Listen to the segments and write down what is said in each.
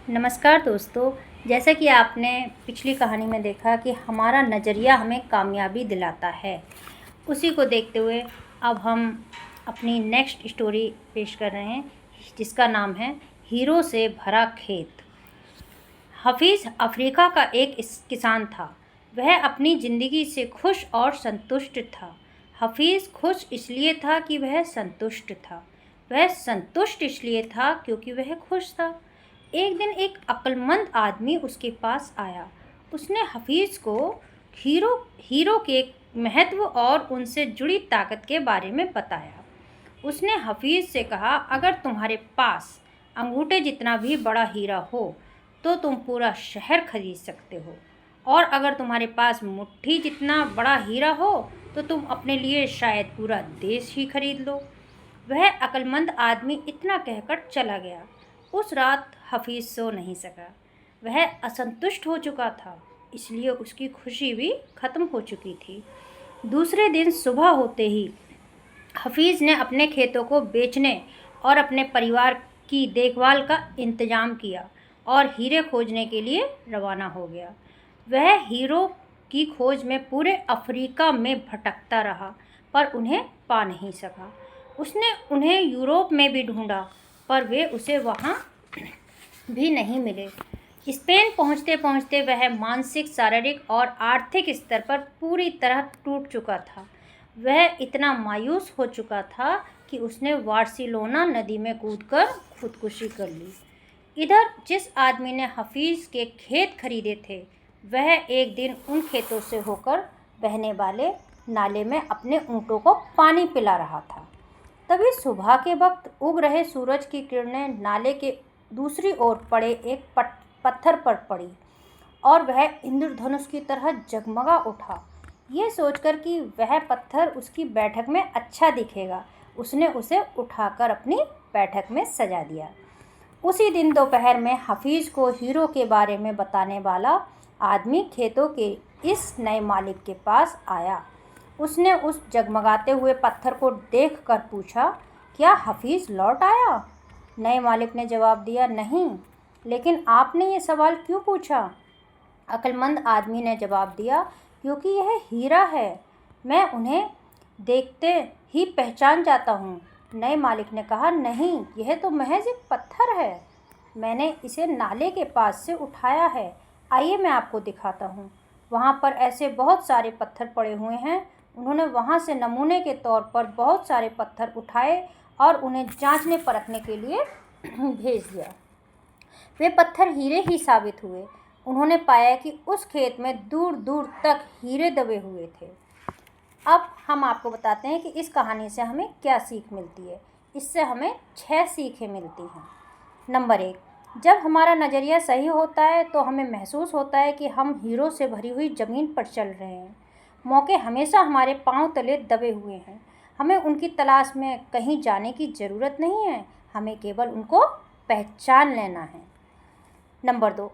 नमस्कार दोस्तों। जैसा कि आपने पिछली कहानी में देखा कि हमारा नज़रिया हमें कामयाबी दिलाता है, उसी को देखते हुए अब हम अपनी नेक्स्ट स्टोरी पेश कर रहे हैं, जिसका नाम है हीरो से भरा खेत। हफीज़ अफ्रीका का एक किसान था। वह अपनी ज़िंदगी से खुश और संतुष्ट था। हफीज़ खुश इसलिए था कि वह संतुष्ट था। वह संतुष्ट इसलिए था क्योंकि वह खुश था। एक दिन एक अक्लमंद आदमी उसके पास आया। उसने हफीज़ को हीरो के महत्व और उनसे जुड़ी ताकत के बारे में बताया। उसने हफीज़ से कहा, अगर तुम्हारे पास अंगूठे जितना भी बड़ा हीरा हो तो तुम पूरा शहर खरीद सकते हो, और अगर तुम्हारे पास मुट्ठी जितना बड़ा हीरा हो तो तुम अपने लिए शायद पूरा देश ही खरीद लो। वह अक्लमंद आदमी इतना कहकर चला गया। उस रात हफीज़ सो नहीं सका। वह असंतुष्ट हो चुका था, इसलिए उसकी खुशी भी ख़त्म हो चुकी थी। दूसरे दिन सुबह होते ही हफीज़ ने अपने खेतों को बेचने और अपने परिवार की देखभाल का इंतज़ाम किया और हीरे खोजने के लिए रवाना हो गया। वह हीरो की खोज में पूरे अफ्रीका में भटकता रहा, पर उन्हें पा नहीं सका। उसने उन्हें यूरोप में भी ढूंढा, पर वे उसे वहाँ भी नहीं मिले। स्पेन पहुँचते पहुँचते वह मानसिक, शारीरिक और आर्थिक स्तर पर पूरी तरह टूट चुका था। वह इतना मायूस हो चुका था कि उसने बार्सिलोना नदी में कूदकर खुदकुशी कर ली। इधर जिस आदमी ने हफीज़ के खेत खरीदे थे, वह एक दिन उन खेतों से होकर बहने वाले नाले में अपने ऊँटों को पानी पिला रहा था। तभी सुबह के वक्त उग रहे सूरज की किरणें नाले के दूसरी ओर पड़े एक पत्थर पर पड़ी और वह इंद्रधनुष की तरह जगमगा उठा। ये सोचकर कि वह पत्थर उसकी बैठक में अच्छा दिखेगा, उसने उसे उठाकर अपनी बैठक में सजा दिया। उसी दिन दोपहर में हफीज़ को हीरो के बारे में बताने वाला आदमी खेतों के इस नए मालिक के पास आया। उसने उस जगमगाते हुए पत्थर को देखकर पूछा, क्या हफीज़ लौट आया? नए मालिक ने जवाब दिया, नहीं। लेकिन आपने ये सवाल क्यों पूछा? अक्लमंद आदमी ने जवाब दिया, क्योंकि यह हीरा है, मैं उन्हें देखते ही पहचान जाता हूँ। नए मालिक ने कहा, नहीं, यह तो महज एक पत्थर है। मैंने इसे नाले के पास से उठाया है। आइए मैं आपको दिखाता हूँ। वहाँ पर ऐसे बहुत सारे पत्थर पड़े हुए हैं। उन्होंने वहाँ से नमूने के तौर पर बहुत सारे पत्थर उठाए और उन्हें जांचने परखने के लिए भेज दिया। वे पत्थर हीरे ही साबित हुए। उन्होंने पाया कि उस खेत में दूर दूर तक हीरे दबे हुए थे। अब हम आपको बताते हैं कि इस कहानी से हमें क्या सीख मिलती है। इससे हमें 6 सीखें मिलती हैं। नंबर 1, जब हमारा नज़रिया सही होता है तो हमें महसूस होता है कि हम हीरो से भरी हुई ज़मीन पर चल रहे हैं। मौके हमेशा हमारे पांव तले दबे हुए हैं। हमें उनकी तलाश में कहीं जाने की ज़रूरत नहीं है, हमें केवल उनको पहचान लेना है। नंबर 2,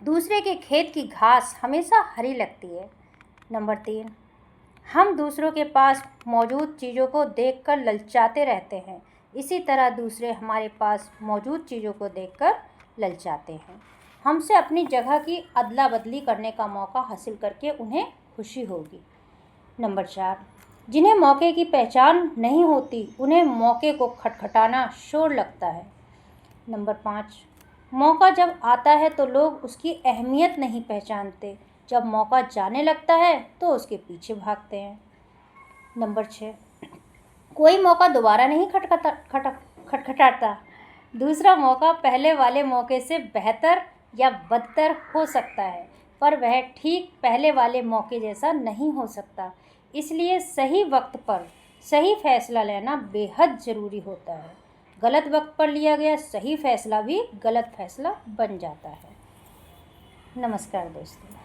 दूसरे के खेत की घास हमेशा हरी लगती है। नंबर 3, हम दूसरों के पास मौजूद चीज़ों को देखकर ललचाते रहते हैं, इसी तरह दूसरे हमारे पास मौजूद चीज़ों को देखकर ललचाते हैं। हमसे अपनी जगह की अदला बदली करने का मौका हासिल करके उन्हें खुशी होगी। नंबर 4, जिन्हें मौके की पहचान नहीं होती, उन्हें मौके को खटखटाना शोर लगता है। नंबर 5, मौका जब आता है तो लोग उसकी अहमियत नहीं पहचानते, जब मौका जाने लगता है तो उसके पीछे भागते हैं। नंबर 6, कोई मौका दोबारा नहीं खटखटाता। दूसरा मौका पहले वाले मौके से बेहतर या बदतर हो सकता है, पर वह ठीक पहले वाले मौके जैसा नहीं हो सकता। इसलिए सही वक्त पर सही फैसला लेना बेहद ज़रूरी होता है। गलत वक्त पर लिया गया सही फैसला भी गलत फैसला बन जाता है। नमस्कार दोस्तों।